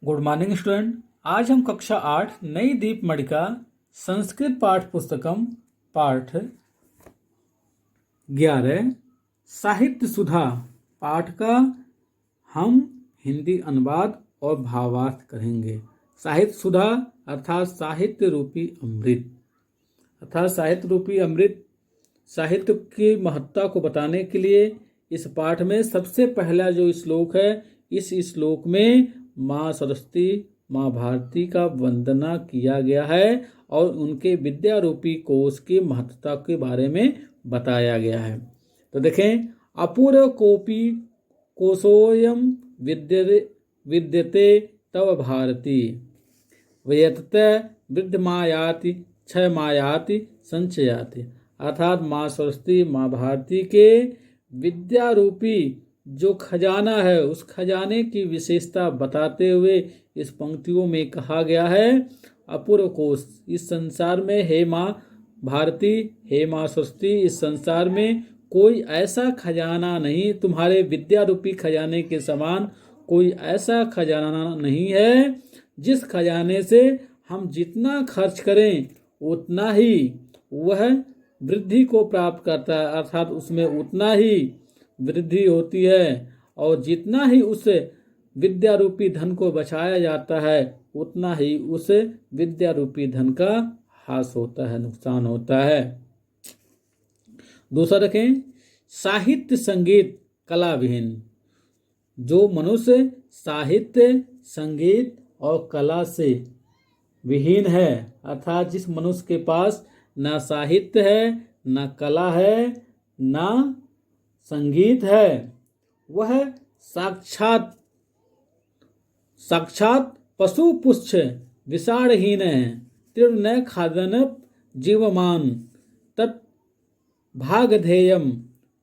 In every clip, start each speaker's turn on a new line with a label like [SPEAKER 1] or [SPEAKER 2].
[SPEAKER 1] Good morning student. आज हम कक्षा 8 नई दीपमणिका संस्कृत पाठ पुस्तकम पाठ 11 साहित्य सुधा पाठ का हम हिंदी अनुवाद और भावार्थ करेंगे। साहित्य सुधा अर्थात साहित्य रूपी अमृत, साहित्य की महत्ता को बताने के लिए इस पाठ में सबसे पहला जो श्लोक है, इस श्लोक में माँ सरस्वती, माँ भारती का वंदना किया गया है और उनके विद्या रूपी कोश की महत्ता के बारे में बताया गया है। तो देखें, अपूर्व कोपी कोशोयम विद्यते तव भारती व्यतत वृद्धमायाति क्षयमायाति संचयाति। अर्थात माँ सरस्वती, माँ भारती के विद्या रूपी जो खजाना है, उस खजाने की विशेषता बताते हुए इस पंक्तियों में कहा गया है, अपूर्व कोश, इस संसार में हे माँ भारती, हे माँ सरस्वती, इस संसार में कोई ऐसा खजाना नहीं, तुम्हारे विद्या रूपी खजाने के समान कोई ऐसा खजाना नहीं है जिस खजाने से हम जितना खर्च करें उतना ही वह वृद्धि को प्राप्त करता है, अर्थात उसमें उतना ही वृद्धि होती है, और जितना ही उस विद्या रूपी धन को बचाया जाता है उतना ही उस विद्या रूपी धन का ह्रास होता है, नुकसान होता है। दूसरा देखें, साहित्य संगीत कला विहीन, जो मनुष्य साहित्य संगीत और कला से विहीन है, अर्थात जिस मनुष्य के पास ना साहित्य है, ना कला है, ना संगीत है, वह साक्षात पशु पुच्छ विषाणहीन है। तीर्ण खादन जीवमान तत् भागधेयम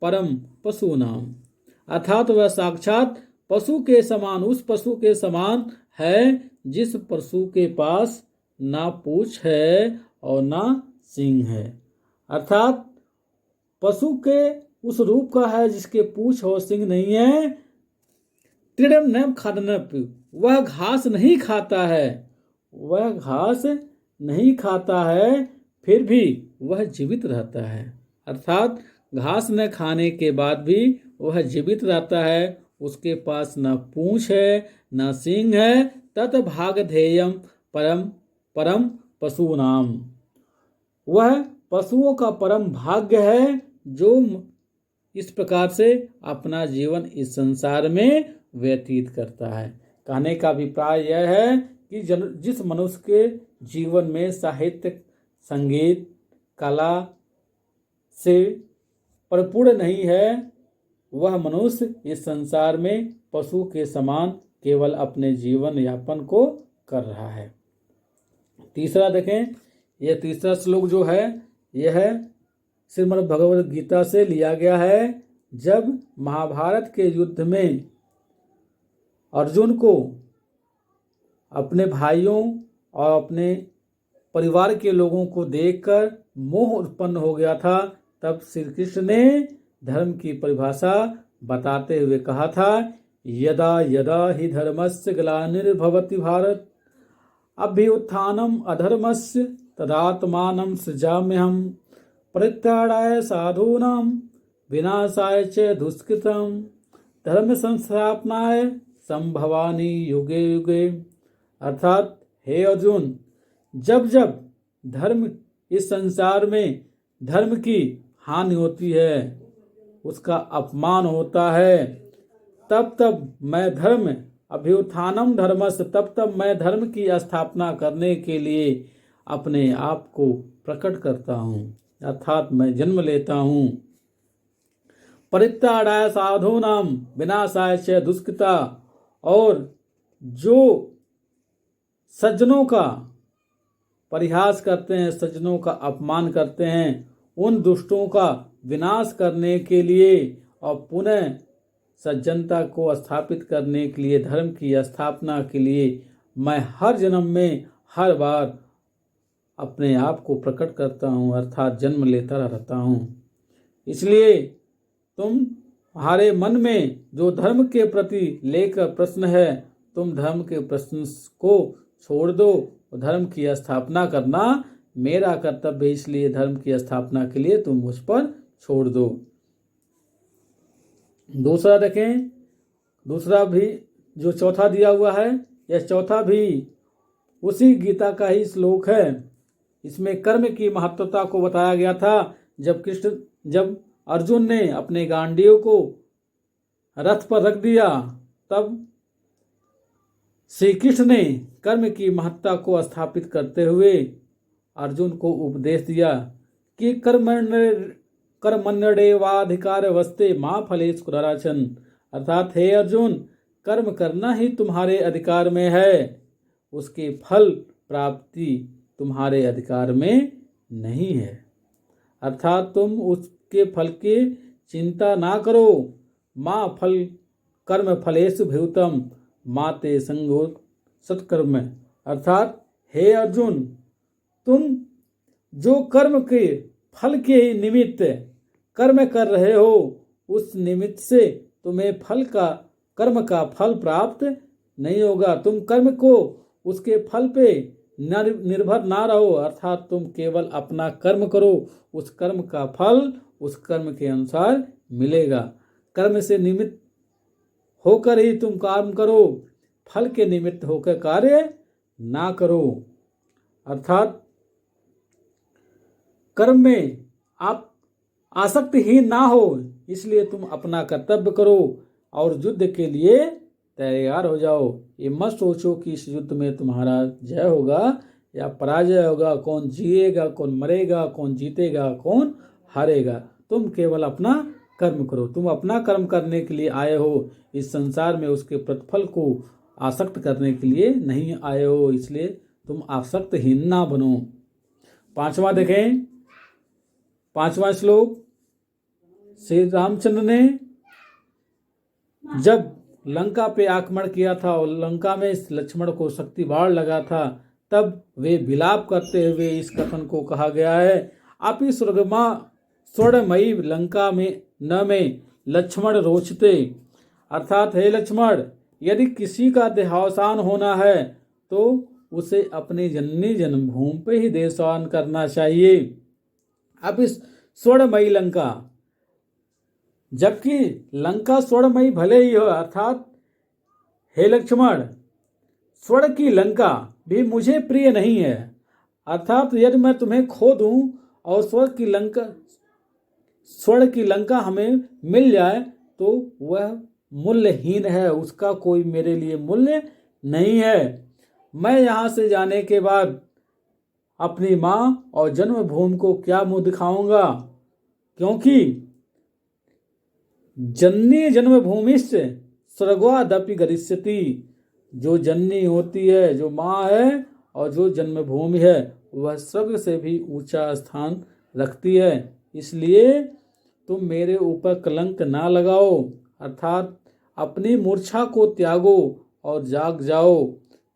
[SPEAKER 1] परम पशु नाम। अर्थात वह साक्षात पशु के समान, उस पशु के समान है जिस पशु के पास ना पूंछ है और ना सींग है। अर्थात पशु के उस रूप का है जिसके पूंछ और सिंह नहीं है। तृणम न खादनप, वह घास नहीं खाता है, वह घास नहीं खाता है फिर भी वह जीवित रहता है। अर्थात घास न खाने के बाद भी वह जीवित रहता है, उसके पास न पूंछ है न सींग है। तत् भागधेयम परम पशु नाम, वह पशुओं का परम भाग्य है जो इस प्रकार से अपना जीवन इस संसार में व्यतीत करता है। कहने का अभिप्राय यह है कि जिस मनुष्य के जीवन में साहित्य संगीत कला से परिपूर्ण नहीं है, वह मनुष्य इस संसार में पशु के समान केवल अपने जीवन यापन को कर रहा है। तीसरा देखें, यह तीसरा श्लोक जो है यह श्रीमद् भगवद गीता से लिया गया है। जब महाभारत के युद्ध में अर्जुन को अपने भाइयों और अपने परिवार के लोगों को देखकर मोह उत्पन्न हो गया था, तब श्री कृष्ण ने धर्म की परिभाषा बताते हुए कहा था, यदा यदा हि धर्मस्य ग्लानिर्भवति भारत अभ्युत्थानम अधर्मस्य तदात्मानं सृजाम्यहम् परित्राणाय साधूनां विनाशाय च दुष्कृतं धर्म संस्थापनाय संभवानि युगे युगे। अर्थात हे अर्जुन, जब जब धर्म इस संसार में धर्म की हानि होती है, उसका अपमान होता है, तब तब मैं धर्म अभ्युत्थानम धर्मस्य, तब तब मैं धर्म की स्थापना करने के लिए अपने आप को प्रकट करता हूँ, अर्थात मैं जन्म लेता हूँ। परित्राणाय साधूनाम विनाशाय च दुष्कृता, और जो सज्जनों का परिहास करते हैं, सज्जनों का अपमान करते हैं, उन दुष्टों का विनाश करने के लिए और पुनः सज्जनता को स्थापित करने के लिए, धर्म की स्थापना के लिए मैं हर जन्म में हर बार अपने आप को प्रकट करता हूँ, अर्थात जन्म लेता रहता हूँ। इसलिए तुम्हारे मन में जो धर्म के प्रति लेकर प्रश्न है तुम धर्म के प्रश्न को छोड़ दो, धर्म की स्थापना करना मेरा कर्तव्य है, इसलिए धर्म की स्थापना के लिए तुम मुझ पर छोड़ दो। दूसरा देखें, दूसरा भी जो चौथा दिया हुआ है, यह चौथा भी उसी गीता का ही श्लोक है। इसमें कर्म की महत्वता को बताया गया था। जब अर्जुन ने अपने गांडीव को रथ पर रख दिया, तब श्री कृष्ण ने कर्म की महत्ता को स्थापित करते हुए अर्जुन को उपदेश दिया कि कर्मण्येवाधिकार वस्ते मां फलेषु कदाचन। अर्थात हे अर्जुन, कर्म करना ही तुम्हारे अधिकार में है, उसके फल प्राप्ति तुम्हारे अधिकार में नहीं है। अर्थात तुम उसके फल की चिंता ना करो। मां फल कर्म फलेषु भूतम माते संगो सत्कर्म। अर्थात हे अर्जुन, तुम जो कर्म के फल के निमित्त कर्म कर रहे हो, उस निमित्त से तुम्हें कर्म का फल प्राप्त नहीं होगा। तुम कर्म को उसके फल पे निर्भर ना रहो। अर्थात तुम केवल अपना कर्म करो, उस कर्म का फल उस कर्म के अनुसार मिलेगा। कर्म से निमित्त होकर ही तुम काम करो, फल के निमित्त होकर कार्य ना करो। अर्थात कर्म में आप आसक्तिहीन ना हो, इसलिए तुम अपना कर्तव्य करो और युद्ध के लिए तैयार हो जाओ। ये मत सोचो कि इस युद्ध में तुम्हारा जय होगा या पराजय होगा, कौन जिएगा कौन मरेगा, कौन जीतेगा कौन हारेगा। तुम केवल अपना कर्म करो। तुम अपना कर्म करने के लिए आए हो, इस संसार में उसके प्रतिफल को आसक्त करने के लिए नहीं आए हो, इसलिए तुम आसक्तहीन ना बनो। पांचवा देखें, पांचवा श्लोक, श्री रामचंद्र ने जब लंका पे आक्रमण किया था और लंका में लक्ष्मण को शक्ति बाढ़ लगा था, तब वे विलाप करते हुए इस कथन को कहा गया है, आपी स्वर्णमयी लंका में न में लक्ष्मण रोचते। अर्थात हे लक्ष्मण, यदि किसी का देहावसान होना है तो उसे अपनी जननी जन्मभूमि पे ही देहावसान करना चाहिए। अब इस स्वर्णमयी लंका, जबकि लंका स्वर्णमयी भले ही हो, अर्थात हे लक्ष्मण, स्वर्ण की लंका भी मुझे प्रिय नहीं है। अर्थात यदि मैं तुम्हें खो दूं और स्वर्ण की लंका हमें मिल जाए तो वह मूल्यहीन है, उसका कोई मेरे लिए मूल्य नहीं है। मैं यहाँ से जाने के बाद अपनी माँ और जन्मभूमि को क्या मुंह दिखाऊंगा, क्योंकि जननी जन्मभूमिश्च स्वर्गादपि गरिष्यति। जो जननी होती है, जो माँ है और जो जन्मभूमि है, वह स्वर्ग से भी ऊंचा स्थान रखती है। इसलिए तुम मेरे ऊपर कलंक ना लगाओ। अर्थात अपनी मूर्छा को त्यागो और जाग जाओ,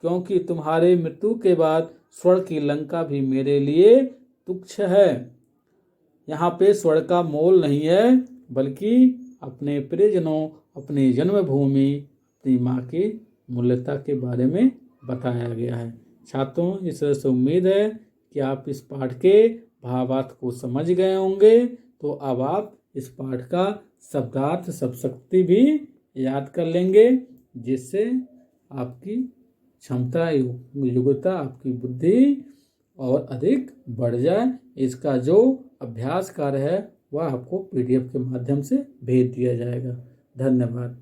[SPEAKER 1] क्योंकि तुम्हारे मृत्यु के बाद स्वर्ण की लंका भी मेरे लिए तुच्छ है। यहाँ पे स्वर्ण का मोल नहीं है, बल्कि अपने प्रियजनों, अपनी जन्मभूमि, अपनी माँ की मूल्यता के बारे में बताया गया है। छात्रों, इस तरह से उम्मीद है कि आप इस पाठ के भावार्थ को समझ गए होंगे। तो अब आप इस पाठ का शब्दार्थ, शब्दशक्ति भी याद कर लेंगे, जिससे आपकी क्षमता, योग्यता, आपकी बुद्धि और अधिक बढ़ जाए। इसका जो अभ्यास कार्य है वह आपको PDF के माध्यम से भेज दिया जाएगा। धन्यवाद।